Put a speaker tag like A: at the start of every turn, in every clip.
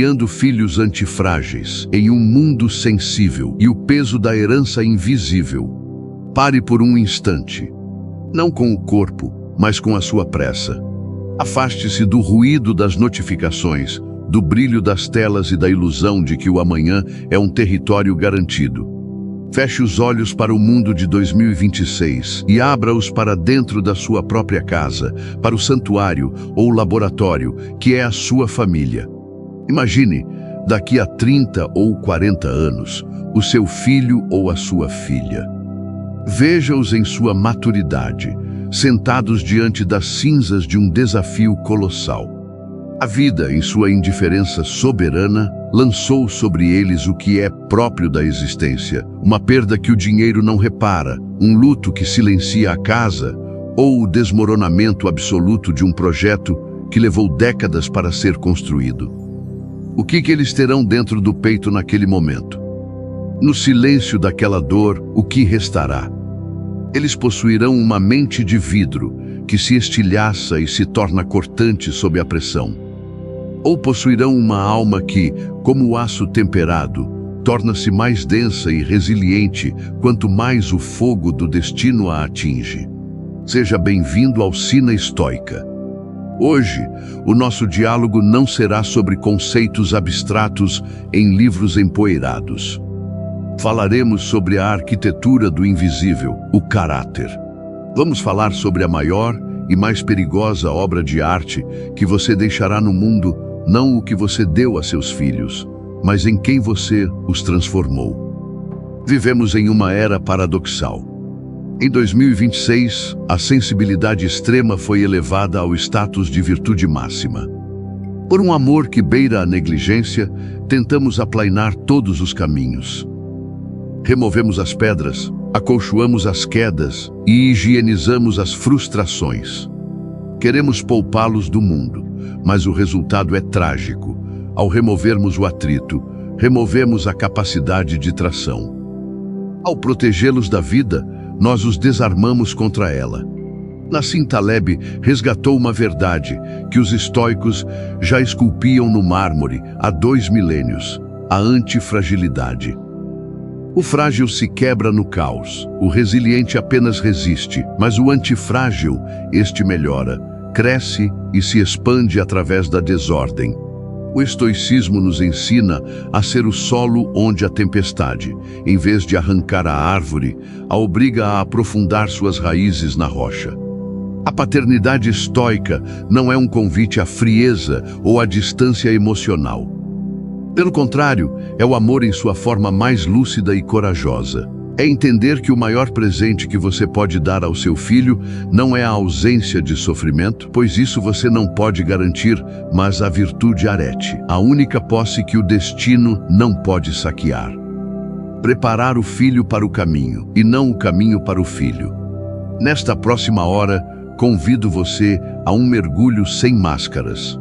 A: criando filhos antifrágeis em um mundo sensível e o peso da herança invisível. Pare por um instante, não com o corpo, mas com a sua pressa. Afaste-se do ruído das notificações, do brilho das telas e da ilusão de que o amanhã é um território garantido. Feche os olhos para o mundo de 2026 e abra-os para dentro da sua própria casa, para o santuário ou laboratório que é a sua família. Imagine, daqui a 30 ou 40 anos, o seu filho ou a sua filha. Veja-os em sua maturidade, sentados diante das cinzas de um desafio colossal. A vida, em sua indiferença soberana, lançou sobre eles o que é próprio da existência, uma perda que o dinheiro não repara, um luto que silencia a casa, ou o desmoronamento absoluto de um projeto que levou décadas para ser construído. O que eles terão dentro do peito naquele momento? No silêncio daquela dor, o que restará? Eles possuirão uma mente de vidro que se estilhaça e se torna cortante sob a pressão. Ou possuirão uma alma que, como o aço temperado, torna-se mais densa e resiliente quanto mais o fogo do destino a atinge. Seja bem-vindo ao Sina Estoica. Hoje, o nosso diálogo não será sobre conceitos abstratos em livros empoeirados. Falaremos sobre a arquitetura do invisível, o caráter. Vamos falar sobre a maior e mais perigosa obra de arte que você deixará no mundo, não o que você deu a seus filhos, mas em quem você os transformou. Vivemos em uma era paradoxal. Em 2026, a sensibilidade extrema foi elevada ao status de virtude máxima. Por um amor que beira a negligência, tentamos aplainar todos os caminhos. Removemos as pedras, acolchoamos as quedas e higienizamos as frustrações. Queremos poupá-los do mundo, mas o resultado é trágico. Ao removermos o atrito, removemos a capacidade de tração. Ao protegê-los da vida, nós os desarmamos contra ela. Nassim Taleb resgatou uma verdade que os estoicos já esculpiam no mármore há 2 milênios: a antifragilidade. O frágil se quebra no caos, o resiliente apenas resiste, mas o antifrágil, este melhora, cresce e se expande através da desordem. O estoicismo nos ensina a ser o solo onde a tempestade, em vez de arrancar a árvore, a obriga a aprofundar suas raízes na rocha. A paternidade estoica não é um convite à frieza ou à distância emocional. Pelo contrário, é o amor em sua forma mais lúcida e corajosa. É entender que o maior presente que você pode dar ao seu filho não é a ausência de sofrimento, pois isso você não pode garantir, mas a virtude arete, a única posse que o destino não pode saquear. Preparar o filho para o caminho, e não o caminho para o filho. Nesta próxima hora, convido você a um mergulho sem máscaras.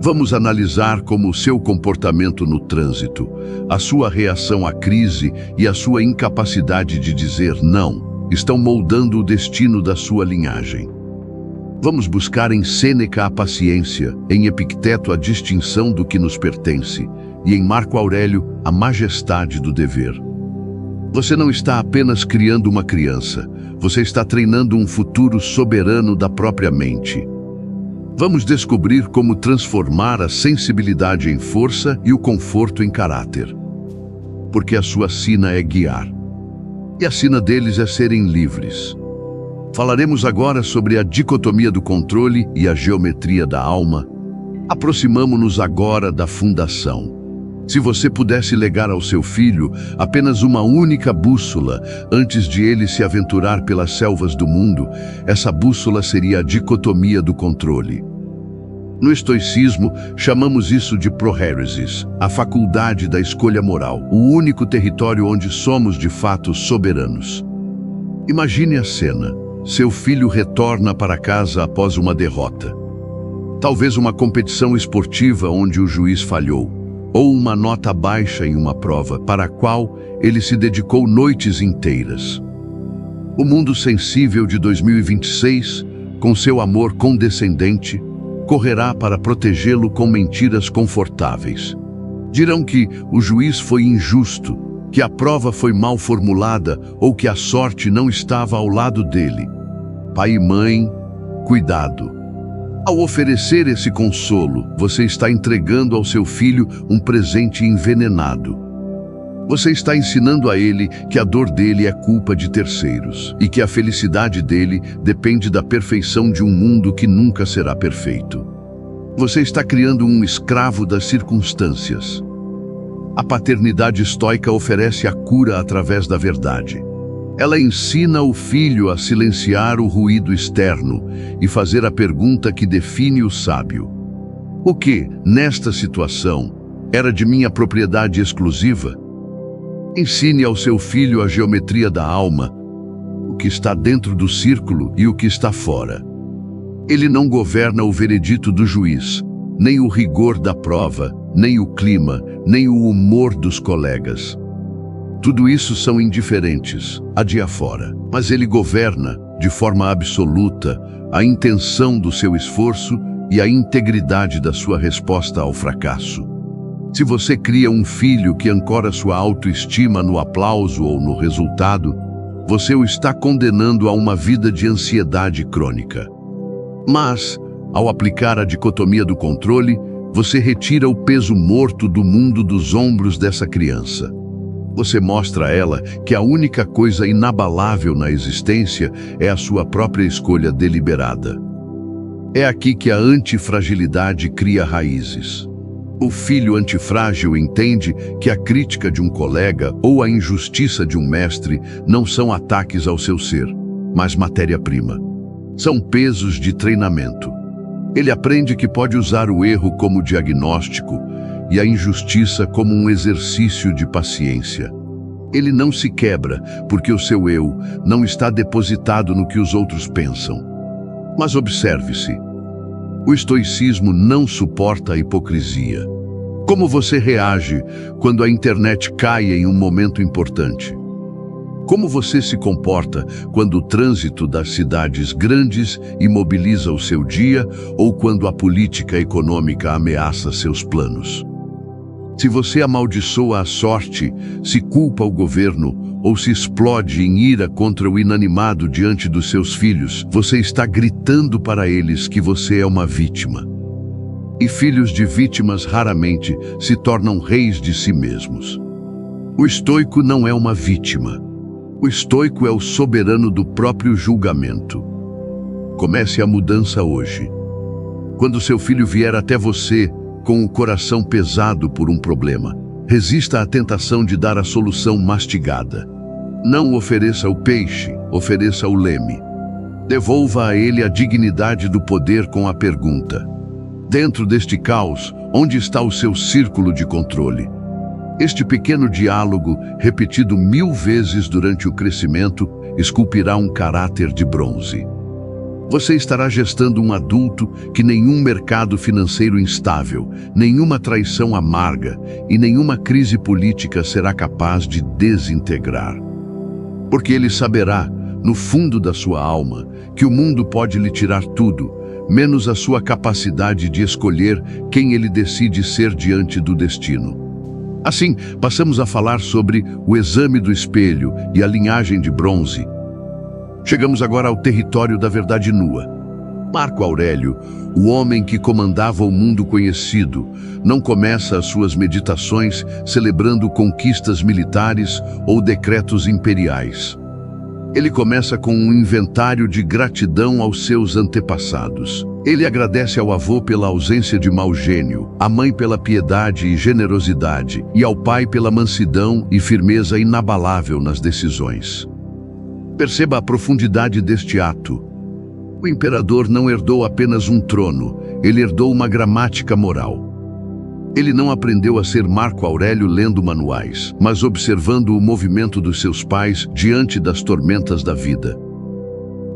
A: Vamos analisar como o seu comportamento no trânsito, a sua reação à crise e a sua incapacidade de dizer não estão moldando o destino da sua linhagem. Vamos buscar em Sêneca a paciência, em Epicteto a distinção do que nos pertence e em Marco Aurélio a majestade do dever. Você não está apenas criando uma criança, você está treinando um futuro soberano da própria mente. Vamos descobrir como transformar a sensibilidade em força e o conforto em caráter. Porque a sua sina é guiar. E a sina deles é serem livres. Falaremos agora sobre a dicotomia do controle e a geometria da alma. Aproximamo-nos agora da fundação. Se você pudesse legar ao seu filho apenas uma única bússola antes de ele se aventurar pelas selvas do mundo, essa bússola seria a dicotomia do controle. No estoicismo, chamamos isso de prohéresis, a faculdade da escolha moral, o único território onde somos de fato soberanos. Imagine a cena. Seu filho retorna para casa após uma derrota. Talvez uma competição esportiva onde o juiz falhou, ou uma nota baixa em uma prova para a qual ele se dedicou noites inteiras. O mundo sensível de 2026, com seu amor condescendente, correrá para protegê-lo com mentiras confortáveis. Dirão que o juiz foi injusto, que a prova foi mal formulada ou que a sorte não estava ao lado dele. Pai e mãe, cuidado. Ao oferecer esse consolo, você está entregando ao seu filho um presente envenenado. Você está ensinando a ele que a dor dele é culpa de terceiros e que a felicidade dele depende da perfeição de um mundo que nunca será perfeito. Você está criando um escravo das circunstâncias. A paternidade estoica oferece a cura através da verdade. Ela ensina o filho a silenciar o ruído externo e fazer a pergunta que define o sábio. O que, nesta situação, era de minha propriedade exclusiva? Ensine ao seu filho a geometria da alma, o que está dentro do círculo e o que está fora. Ele não governa o veredito do juiz, nem o rigor da prova, nem o clima, nem o humor dos colegas. Tudo isso são indiferentes, adiafora, mas ele governa, de forma absoluta, a intenção do seu esforço e a integridade da sua resposta ao fracasso. Se você cria um filho que ancora sua autoestima no aplauso ou no resultado, você o está condenando a uma vida de ansiedade crônica. Mas, ao aplicar a dicotomia do controle, você retira o peso morto do mundo dos ombros dessa criança. Você mostra a ela que a única coisa inabalável na existência é a sua própria escolha deliberada. É aqui que a antifragilidade cria raízes. O filho antifrágil entende que a crítica de um colega ou a injustiça de um mestre não são ataques ao seu ser, mas matéria-prima. São pesos de treinamento. Ele aprende que pode usar o erro como diagnóstico e a injustiça como um exercício de paciência. Ele não se quebra porque o seu eu não está depositado no que os outros pensam. Mas observe-se. O estoicismo não suporta a hipocrisia. Como você reage quando a internet cai em um momento importante? Como você se comporta quando o trânsito das cidades grandes imobiliza o seu dia ou quando a política econômica ameaça seus planos? Se você amaldiçoa a sorte, se culpa o governo ou se explode em ira contra o inanimado diante dos seus filhos, você está gritando para eles que você é uma vítima. E filhos de vítimas raramente se tornam reis de si mesmos. O estoico não é uma vítima. O estoico é o soberano do próprio julgamento. Comece a mudança hoje. Quando seu filho vier até você com o coração pesado por um problema, resista à tentação de dar a solução mastigada. Não ofereça o peixe, ofereça o leme. Devolva a ele a dignidade do poder com a pergunta: dentro deste caos, onde está o seu círculo de controle? Este pequeno diálogo, repetido 1000 vezes durante o crescimento, esculpirá um caráter de bronze. Você estará gestando um adulto que nenhum mercado financeiro instável, nenhuma traição amarga e nenhuma crise política será capaz de desintegrar. Porque ele saberá, no fundo da sua alma, que o mundo pode lhe tirar tudo, menos a sua capacidade de escolher quem ele decide ser diante do destino. Assim, passamos a falar sobre o exame do espelho e a linhagem de bronze. Chegamos agora ao território da verdade nua. Marco Aurélio, o homem que comandava o mundo conhecido, não começa as suas meditações celebrando conquistas militares ou decretos imperiais. Ele começa com um inventário de gratidão aos seus antepassados. Ele agradece ao avô pela ausência de mau gênio, à mãe pela piedade e generosidade, e ao pai pela mansidão e firmeza inabalável nas decisões. Perceba a profundidade deste ato. O imperador não herdou apenas um trono, ele herdou uma gramática moral. Ele não aprendeu a ser Marco Aurélio lendo manuais, mas observando o movimento dos seus pais diante das tormentas da vida.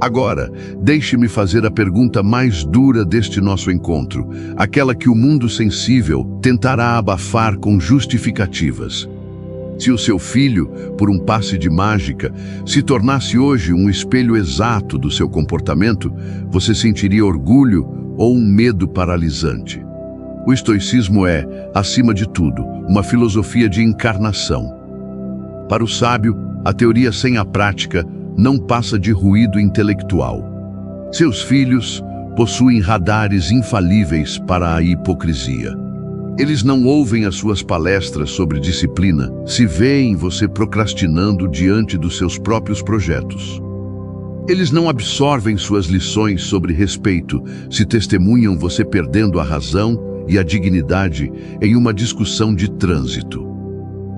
A: Agora, deixe-me fazer a pergunta mais dura deste nosso encontro, aquela que o mundo sensível tentará abafar com justificativas. Se o seu filho, por um passe de mágica, se tornasse hoje um espelho exato do seu comportamento, você sentiria orgulho ou um medo paralisante. O estoicismo é, acima de tudo, uma filosofia de encarnação. Para o sábio, a teoria sem a prática não passa de ruído intelectual. Seus filhos possuem radares infalíveis para a hipocrisia. Eles não ouvem as suas palestras sobre disciplina, se veem você procrastinando diante dos seus próprios projetos. Eles não absorvem suas lições sobre respeito, se testemunham você perdendo a razão e a dignidade em uma discussão de trânsito.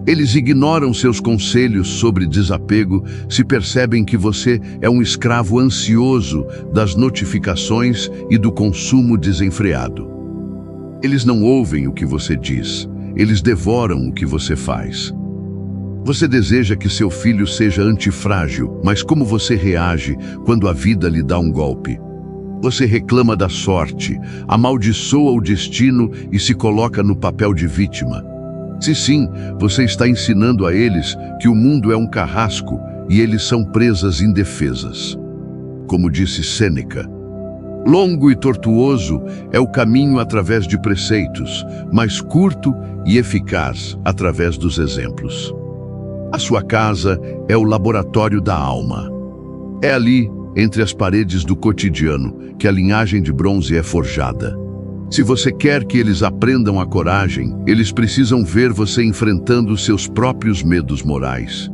A: Eles ignoram seus conselhos sobre desapego se percebem que você é um escravo ansioso das notificações e do consumo desenfreado. Eles não ouvem o que você diz, eles devoram o que você faz. Você deseja que seu filho seja antifrágil, mas como você reage quando a vida lhe dá um golpe? Você reclama da sorte, amaldiçoa o destino e se coloca no papel de vítima. Se sim, você está ensinando a eles que o mundo é um carrasco e eles são presas indefesas. Como disse Sêneca, longo e tortuoso é o caminho através de preceitos, mas curto e eficaz através dos exemplos. A sua casa é o laboratório da alma. É ali, entre as paredes do cotidiano, que a linhagem de bronze é forjada. Se você quer que eles aprendam a coragem, eles precisam ver você enfrentando seus próprios medos morais.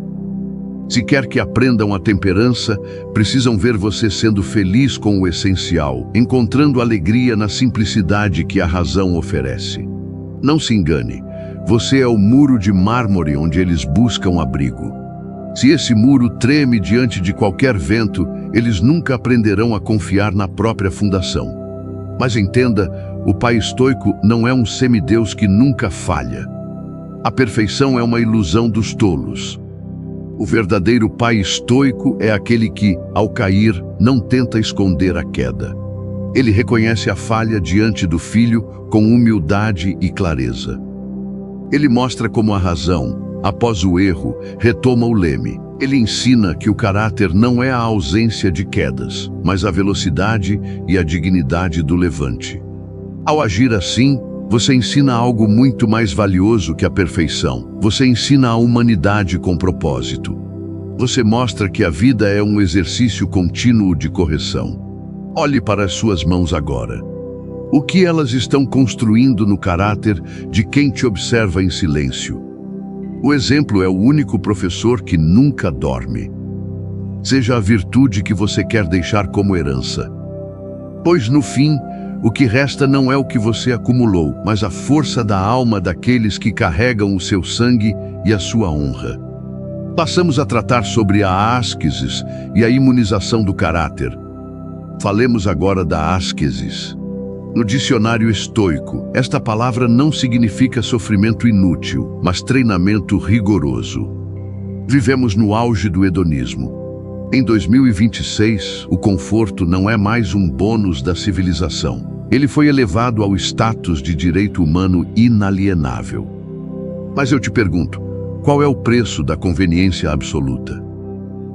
A: Se quer que aprendam a temperança, precisam ver você sendo feliz com o essencial, encontrando alegria na simplicidade que a razão oferece. Não se engane, você é o muro de mármore onde eles buscam abrigo. Se esse muro treme diante de qualquer vento, eles nunca aprenderão a confiar na própria fundação. Mas entenda, o pai estoico não é um semideus que nunca falha. A perfeição é uma ilusão dos tolos. O verdadeiro pai estoico é aquele que, ao cair, não tenta esconder a queda. Ele reconhece a falha diante do filho com humildade e clareza. Ele mostra como a razão, após o erro, retoma o leme. Ele ensina que o caráter não é a ausência de quedas, mas a velocidade e a dignidade do levante. Ao agir assim, você ensina algo muito mais valioso que a perfeição. Você ensina a humanidade com propósito. Você mostra que a vida é um exercício contínuo de correção. Olhe para as suas mãos agora. O que elas estão construindo no caráter de quem te observa em silêncio? O exemplo é o único professor que nunca dorme. Seja a virtude que você quer deixar como herança. Pois no fim, o que resta não é o que você acumulou, mas a força da alma daqueles que carregam o seu sangue e a sua honra. Passamos a tratar sobre a ascesis e a imunização do caráter. Falemos agora da ascesis. No dicionário estoico, esta palavra não significa sofrimento inútil, mas treinamento rigoroso. Vivemos no auge do hedonismo. Em 2026, o conforto não é mais um bônus da civilização. Ele foi elevado ao status de direito humano inalienável. Mas eu te pergunto, qual é o preço da conveniência absoluta?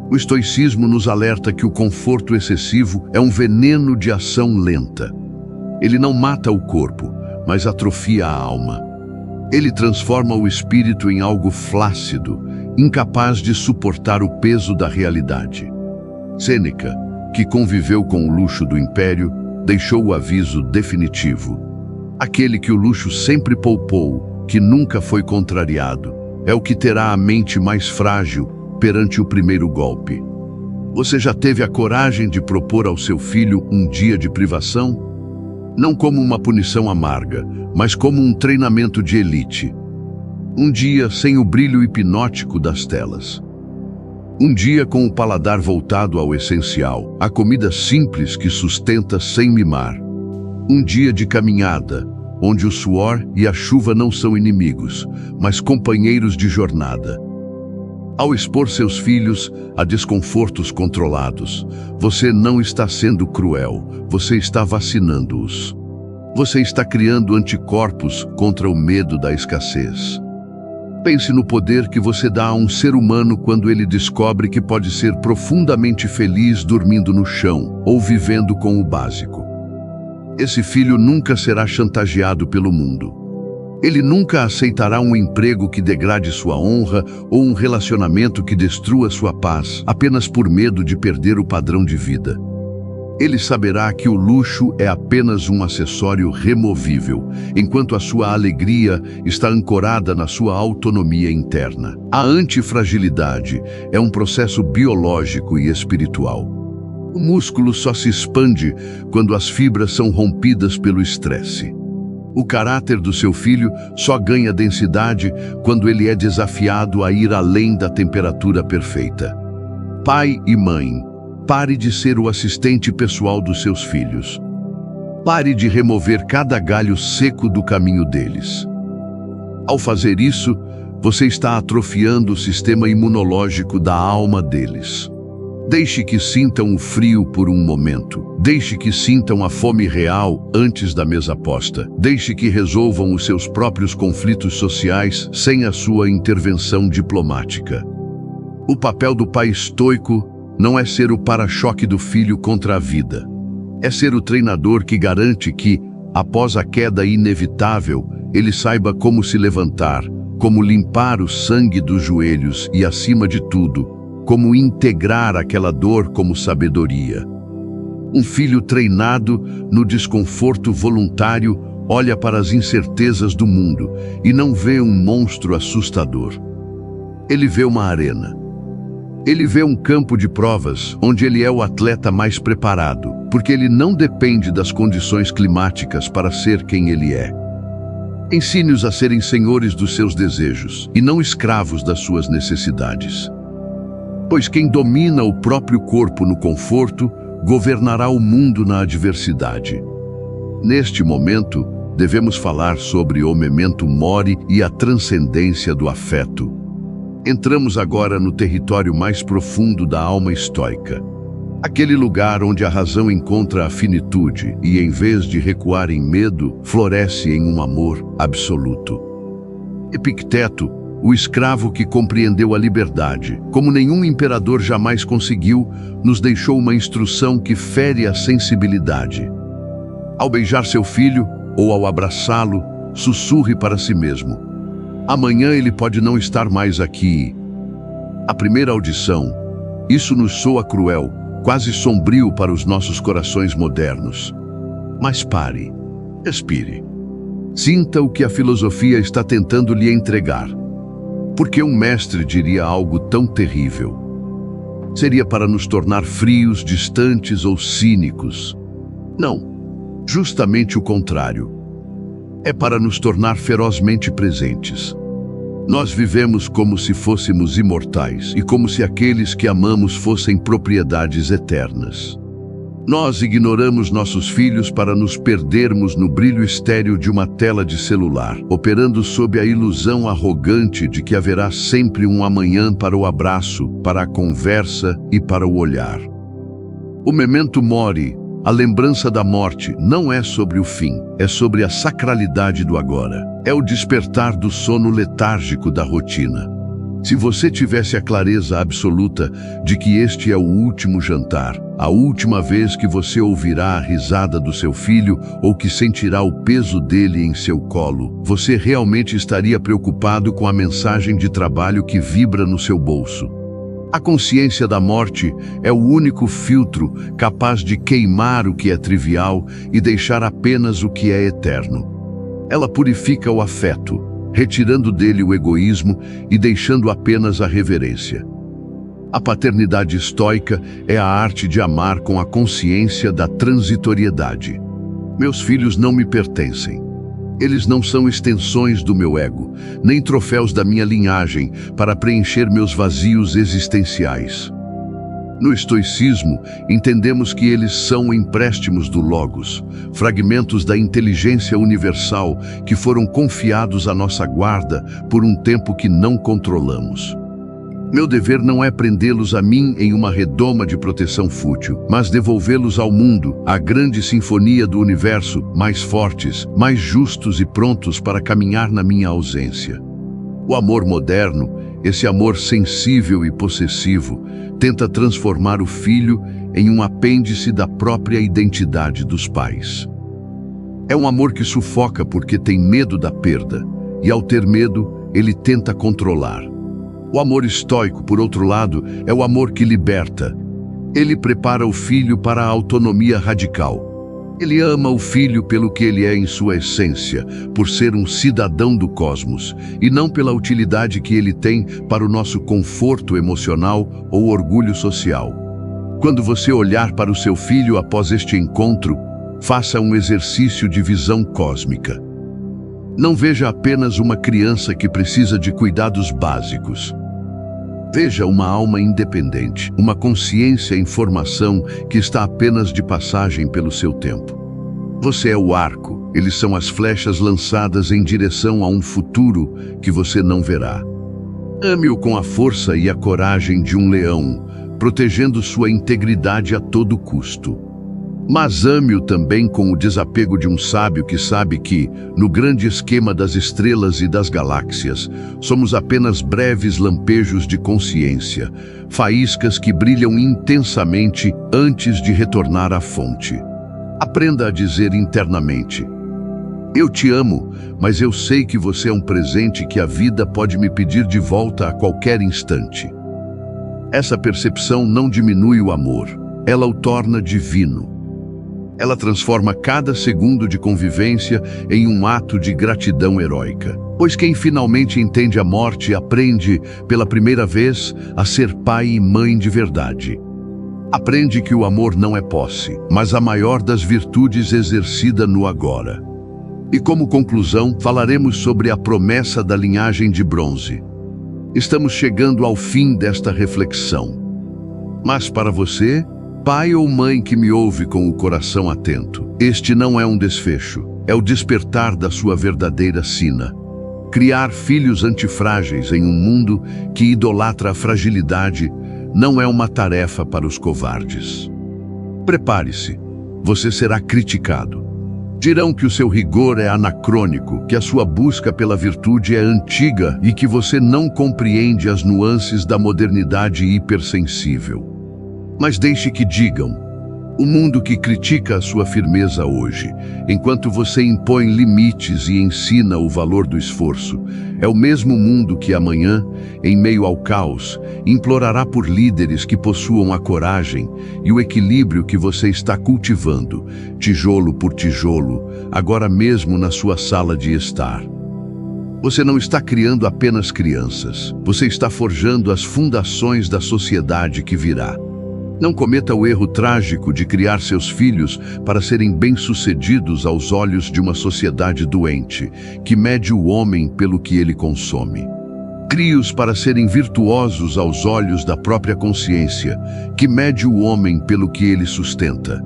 A: O estoicismo nos alerta que o conforto excessivo é um veneno de ação lenta. Ele não mata o corpo, mas atrofia a alma. Ele transforma o espírito em algo flácido, incapaz de suportar o peso da realidade. Sêneca, que conviveu com o luxo do império, deixou o aviso definitivo. Aquele que o luxo sempre poupou, que nunca foi contrariado, é o que terá a mente mais frágil perante o primeiro golpe. Você já teve a coragem de propor ao seu filho um dia de privação? Não como uma punição amarga, mas como um treinamento de elite. Um dia sem o brilho hipnótico das telas. Um dia com o paladar voltado ao essencial, a comida simples que sustenta sem mimar. Um dia de caminhada, onde o suor e a chuva não são inimigos, mas companheiros de jornada. Ao expor seus filhos a desconfortos controlados, você não está sendo cruel, você está vacinando-os. Você está criando anticorpos contra o medo da escassez. Pense no poder que você dá a um ser humano quando ele descobre que pode ser profundamente feliz dormindo no chão ou vivendo com o básico. Esse filho nunca será chantageado pelo mundo. Ele nunca aceitará um emprego que degrade sua honra ou um relacionamento que destrua sua paz apenas por medo de perder o padrão de vida. Ele saberá que o luxo é apenas um acessório removível, enquanto a sua alegria está ancorada na sua autonomia interna. A antifragilidade é um processo biológico e espiritual. O músculo só se expande quando as fibras são rompidas pelo estresse. O caráter do seu filho só ganha densidade quando ele é desafiado a ir além da temperatura perfeita. Pai e mãe, pare de ser o assistente pessoal dos seus filhos. Pare de remover cada galho seco do caminho deles. Ao fazer isso, você está atrofiando o sistema imunológico da alma deles. Deixe que sintam o frio por um momento. Deixe que sintam a fome real antes da mesa posta. Deixe que resolvam os seus próprios conflitos sociais sem a sua intervenção diplomática. O papel do pai estoico não é ser o para-choque do filho contra a vida. É ser o treinador que garante que, após a queda inevitável, ele saiba como se levantar, como limpar o sangue dos joelhos e, acima de tudo, como integrar aquela dor como sabedoria. Um filho treinado no desconforto voluntário olha para as incertezas do mundo e não vê um monstro assustador. Ele vê uma arena. Ele vê um campo de provas onde ele é o atleta mais preparado, porque ele não depende das condições climáticas para ser quem ele é. Ensine-os a serem senhores dos seus desejos e não escravos das suas necessidades. Pois quem domina o próprio corpo no conforto, governará o mundo na adversidade. Neste momento, devemos falar sobre o memento mori e a transcendência do afeto. Entramos agora no território mais profundo da alma estoica. Aquele lugar onde a razão encontra a finitude e, em vez de recuar em medo, floresce em um amor absoluto. Epicteto, o escravo que compreendeu a liberdade, como nenhum imperador jamais conseguiu, nos deixou uma instrução que fere a sensibilidade. Ao beijar seu filho ou ao abraçá-lo, sussurre para si mesmo: amanhã ele pode não estar mais aqui. A primeira audição, isso nos soa cruel, quase sombrio para os nossos corações modernos. Mas pare, respire. Sinta o que a filosofia está tentando lhe entregar. Por que um mestre diria algo tão terrível? Seria para nos tornar frios, distantes ou cínicos? Não, justamente o contrário. É para nos tornar ferozmente presentes. Nós vivemos como se fôssemos imortais e como se aqueles que amamos fossem propriedades eternas. Nós ignoramos nossos filhos para nos perdermos no brilho estéril de uma tela de celular, operando sob a ilusão arrogante de que haverá sempre um amanhã para o abraço, para a conversa e para o olhar. O memento mori, a lembrança da morte, não é sobre o fim, é sobre a sacralidade do agora. É o despertar do sono letárgico da rotina. Se você tivesse a clareza absoluta de que este é o último jantar, a última vez que você ouvirá a risada do seu filho ou que sentirá o peso dele em seu colo, você realmente estaria preocupado com a mensagem de trabalho que vibra no seu bolso. A consciência da morte é o único filtro capaz de queimar o que é trivial e deixar apenas o que é eterno. Ela purifica o afeto, retirando dele o egoísmo e deixando apenas a reverência. A paternidade estoica é a arte de amar com a consciência da transitoriedade. Meus filhos não me pertencem. Eles não são extensões do meu ego, nem troféus da minha linhagem para preencher meus vazios existenciais. No estoicismo, entendemos que eles são empréstimos do Logos, fragmentos da inteligência universal que foram confiados à nossa guarda por um tempo que não controlamos. Meu dever não é prendê-los a mim em uma redoma de proteção fútil, mas devolvê-los ao mundo, à grande sinfonia do universo, mais fortes, mais justos e prontos para caminhar na minha ausência. O amor moderno, esse amor sensível e possessivo, tenta transformar o filho em um apêndice da própria identidade dos pais. É um amor que sufoca porque tem medo da perda, e ao ter medo, ele tenta controlar. O amor estoico, por outro lado, é o amor que liberta. Ele prepara o filho para a autonomia radical. Ele ama o filho pelo que ele é em sua essência, por ser um cidadão do cosmos, e não pela utilidade que ele tem para o nosso conforto emocional ou orgulho social. Quando você olhar para o seu filho após este encontro, faça um exercício de visão cósmica. Não veja apenas uma criança que precisa de cuidados básicos. Veja uma alma independente, uma consciência em formação que está apenas de passagem pelo seu tempo. Você é o arco, eles são as flechas lançadas em direção a um futuro que você não verá. Ame-o com a força e a coragem de um leão, protegendo sua integridade a todo custo. Mas ame-o também com o desapego de um sábio que sabe que, no grande esquema das estrelas e das galáxias, somos apenas breves lampejos de consciência, faíscas que brilham intensamente antes de retornar à fonte. Aprenda a dizer internamente: eu te amo, mas eu sei que você é um presente que a vida pode me pedir de volta a qualquer instante. Essa percepção não diminui o amor, ela o torna divino. Ela transforma cada segundo de convivência em um ato de gratidão heróica. Pois quem finalmente entende a morte aprende, pela primeira vez, a ser pai e mãe de verdade. Aprende que o amor não é posse, mas a maior das virtudes exercida no agora. E como conclusão, falaremos sobre a promessa da linhagem de bronze. Estamos chegando ao fim desta reflexão. Mas para você, pai ou mãe que me ouve com o coração atento, este não é um desfecho, é o despertar da sua verdadeira sina. Criar filhos antifrágeis em um mundo que idolatra a fragilidade não é uma tarefa para os covardes. Prepare-se, você será criticado. Dirão que o seu rigor é anacrônico, que a sua busca pela virtude é antiga e que você não compreende as nuances da modernidade hipersensível. Mas deixe que digam, o mundo que critica a sua firmeza hoje, enquanto você impõe limites e ensina o valor do esforço, é o mesmo mundo que amanhã, em meio ao caos, implorará por líderes que possuam a coragem e o equilíbrio que você está cultivando, tijolo por tijolo, agora mesmo na sua sala de estar. Você não está criando apenas crianças, você está forjando as fundações da sociedade que virá. Não cometa o erro trágico de criar seus filhos para serem bem-sucedidos aos olhos de uma sociedade doente, que mede o homem pelo que ele consome. Crie-os para serem virtuosos aos olhos da própria consciência, que mede o homem pelo que ele sustenta.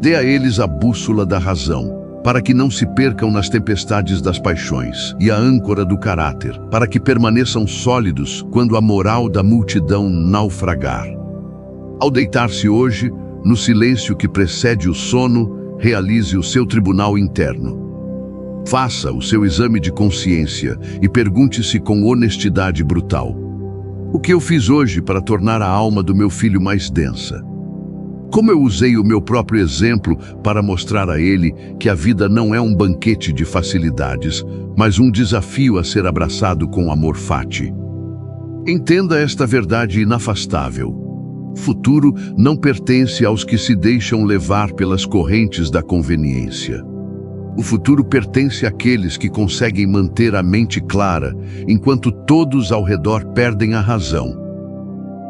A: Dê a eles a bússola da razão, para que não se percam nas tempestades das paixões, e a âncora do caráter, para que permaneçam sólidos quando a moral da multidão naufragar. Ao deitar-se hoje, no silêncio que precede o sono, realize o seu tribunal interno. Faça o seu exame de consciência e pergunte-se com honestidade brutal: o que eu fiz hoje para tornar a alma do meu filho mais densa? Como eu usei o meu próprio exemplo para mostrar a ele que a vida não é um banquete de facilidades, mas um desafio a ser abraçado com amor fati? Entenda esta verdade inafastável. O futuro não pertence aos que se deixam levar pelas correntes da conveniência. O futuro pertence àqueles que conseguem manter a mente clara, enquanto todos ao redor perdem a razão.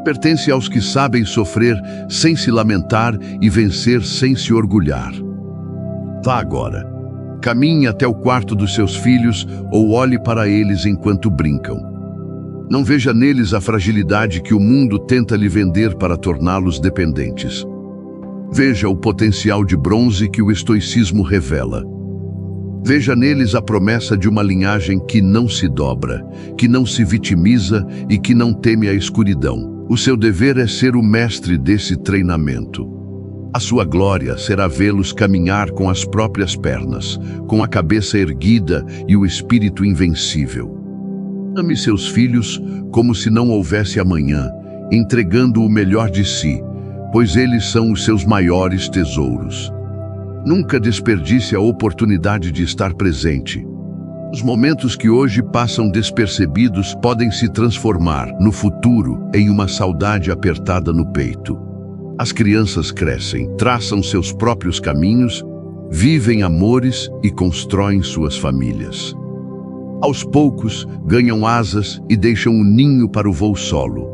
A: Pertence aos que sabem sofrer sem se lamentar e vencer sem se orgulhar. Vá agora. Caminhe até o quarto dos seus filhos ou olhe para eles enquanto brincam. Não veja neles a fragilidade que o mundo tenta lhe vender para torná-los dependentes. Veja o potencial de bronze que o estoicismo revela. Veja neles a promessa de uma linhagem que não se dobra, que não se vitimiza e que não teme a escuridão. O seu dever é ser o mestre desse treinamento. A sua glória será vê-los caminhar com as próprias pernas, com a cabeça erguida e o espírito invencível. Ame seus filhos como se não houvesse amanhã, entregando o melhor de si, pois eles são os seus maiores tesouros. Nunca desperdice a oportunidade de estar presente. Os momentos que hoje passam despercebidos podem se transformar, no futuro, em uma saudade apertada no peito. As crianças crescem, traçam seus próprios caminhos, vivem amores e constroem suas famílias. Aos poucos, ganham asas e deixam o ninho para o voo solo.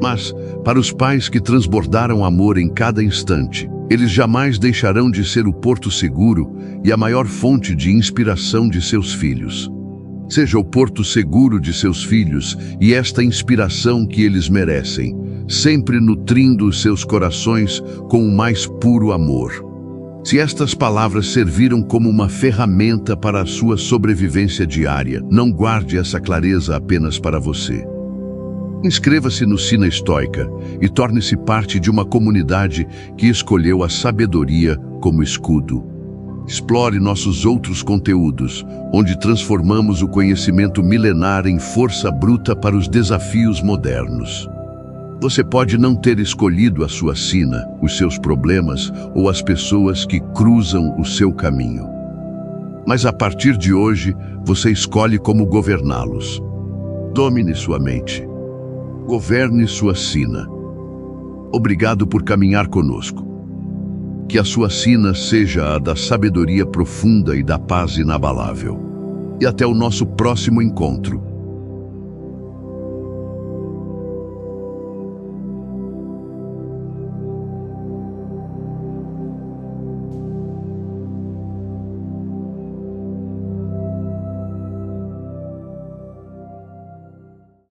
A: Mas, para os pais que transbordaram amor em cada instante, eles jamais deixarão de ser o porto seguro e a maior fonte de inspiração de seus filhos. Seja o porto seguro de seus filhos e esta inspiração que eles merecem, sempre nutrindo os seus corações com o mais puro amor. Se estas palavras serviram como uma ferramenta para a sua sobrevivência diária, não guarde essa clareza apenas para você. Inscreva-se no Sina Estoica e torne-se parte de uma comunidade que escolheu a sabedoria como escudo. Explore nossos outros conteúdos, onde transformamos o conhecimento milenar em força bruta para os desafios modernos. Você pode não ter escolhido a sua sina, os seus problemas ou as pessoas que cruzam o seu caminho. Mas a partir de hoje, você escolhe como governá-los. Domine sua mente. Governe sua sina. Obrigado por caminhar conosco. Que a sua sina seja a da sabedoria profunda e da paz inabalável. E até o nosso próximo encontro.